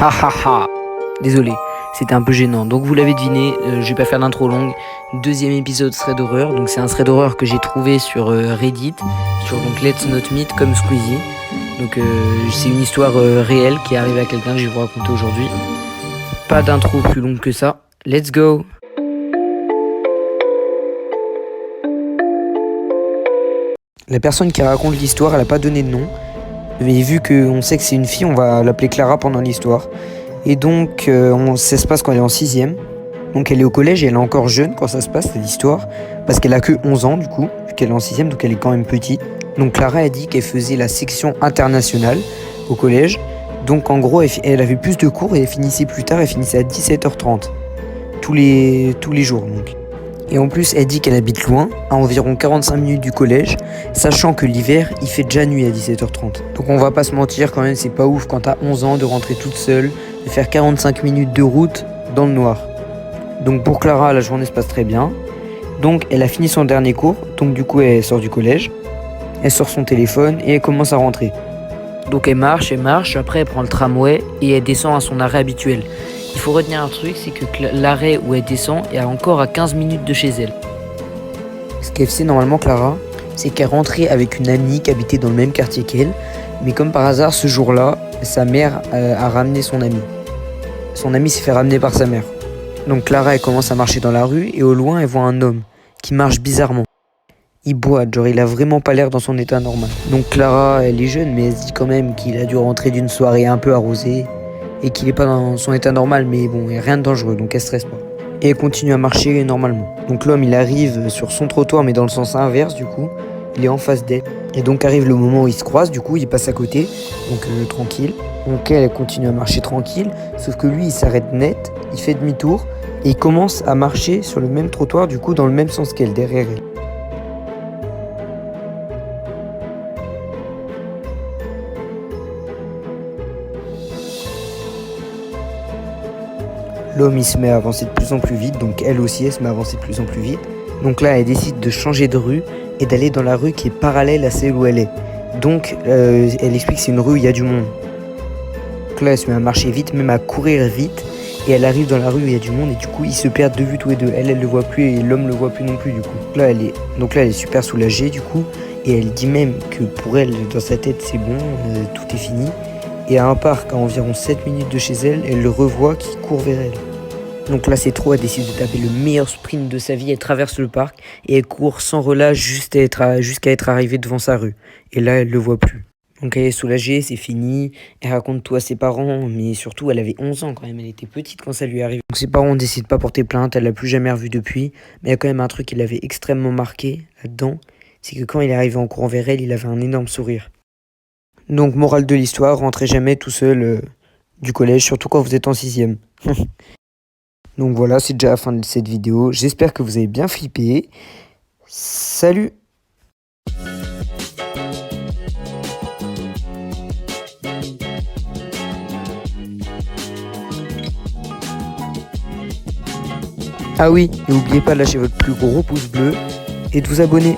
Ha ha ha. Désolé, c'était un peu gênant. Donc vous l'avez deviné, je vais pas faire d'intro longue. Deuxième épisode thread d'horreur. Donc c'est un thread d'horreur que j'ai trouvé sur Reddit, sur donc Let's Not Meet comme Squeezie. Donc c'est une histoire réelle qui est arrivée à quelqu'un que je vais vous raconter aujourd'hui. Pas d'intro plus longue que ça. Let's go. La personne qui raconte l'histoire, elle a pas donné de nom. Mais vu qu'on sait que c'est une fille, on va l'appeler Clara pendant l'histoire. Et donc, ça se passe quand elle est en 6ème. Donc elle est au collège et elle est encore jeune quand ça se passe, l'histoire. Parce qu'elle a que 11 ans du coup, vu qu'elle est en 6ème, donc elle est quand même petite. Donc Clara a dit qu'elle faisait la section internationale au collège. Donc en gros, elle avait plus de cours et elle finissait plus tard, elle finissait à 17h30. Tous les jours donc. Et en plus, elle dit qu'elle habite loin, à environ 45 minutes du collège, sachant que l'hiver, il fait déjà nuit à 17h30. Donc on va pas se mentir, quand même, c'est pas ouf quand t'as 11 ans de rentrer toute seule, de faire 45 minutes de route dans le noir. Donc pour Clara, la journée se passe très bien. Donc elle a fini son dernier cours, donc du coup elle sort du collège, elle sort son téléphone et elle commence à rentrer. Donc elle marche, après elle prend le tramway et elle descend à son arrêt habituel. Il faut retenir un truc, c'est que l'arrêt où elle descend est encore à 15 minutes de chez elle. Ce qu'elle faisait normalement Clara, c'est qu'elle rentrait avec une amie qui habitait dans le même quartier qu'elle, mais comme par hasard ce jour-là, sa mère a ramené son amie. Son amie s'est fait ramener par sa mère. Donc Clara elle commence à marcher dans la rue et au loin elle voit un homme qui marche bizarrement. Il boite, genre il a vraiment pas l'air dans son état normal. Donc Clara elle est jeune mais elle se dit quand même qu'il a dû rentrer d'une soirée un peu arrosée. Et qu'il n'est pas dans son état normal, mais bon, il n'y a rien de dangereux, donc elle stresse pas. Et elle continue à marcher normalement. Donc l'homme, il arrive sur son trottoir, mais dans le sens inverse, du coup. Il est en face d'elle. Et donc arrive le moment où ils se croisent, du coup, il passe à côté, donc tranquille. Donc elle continue à marcher tranquille, sauf que lui, il s'arrête net, il fait demi-tour, et il commence à marcher sur le même trottoir, du coup, dans le même sens qu'elle, derrière elle. L'homme il se met à avancer de plus en plus vite, donc elle aussi elle se met à avancer de plus en plus vite. Donc là elle décide de changer de rue et d'aller dans la rue qui est parallèle à celle où elle est. Donc elle explique que c'est une rue où il y a du monde. Donc là elle se met à marcher vite, même à courir vite. Et elle arrive dans la rue où il y a du monde et du coup ils se perdent de vue tous les deux. Elle le voit plus et l'homme le voit plus non plus du coup. Donc là elle est super soulagée du coup. Et elle dit même que pour elle, dans sa tête c'est bon, tout est fini. Et à un parc à environ 7 minutes de chez elle, elle le revoit qui court vers elle. Donc là c'est trop, elle décide de taper le meilleur sprint de sa vie, elle traverse le parc et elle court sans relâche jusqu'à être arrivée devant sa rue. Et là elle le voit plus. Donc elle est soulagée, c'est fini, elle raconte tout à ses parents, mais surtout elle avait 11 ans quand même, elle était petite quand ça lui arrive. Donc ses parents décident de pas porter plainte, elle l'a plus jamais revu depuis, mais il y a quand même un truc qui l'avait extrêmement marqué là-dedans, c'est que quand il est arrivé en courant vers elle, il avait un énorme sourire. Donc morale de l'histoire, rentrez jamais tout seul du collège, surtout quand vous êtes en 6ème. Donc voilà, c'est déjà la fin de cette vidéo. J'espère que vous avez bien flippé. Salut! Ah oui, et n'oubliez pas de lâcher votre plus gros pouce bleu et de vous abonner.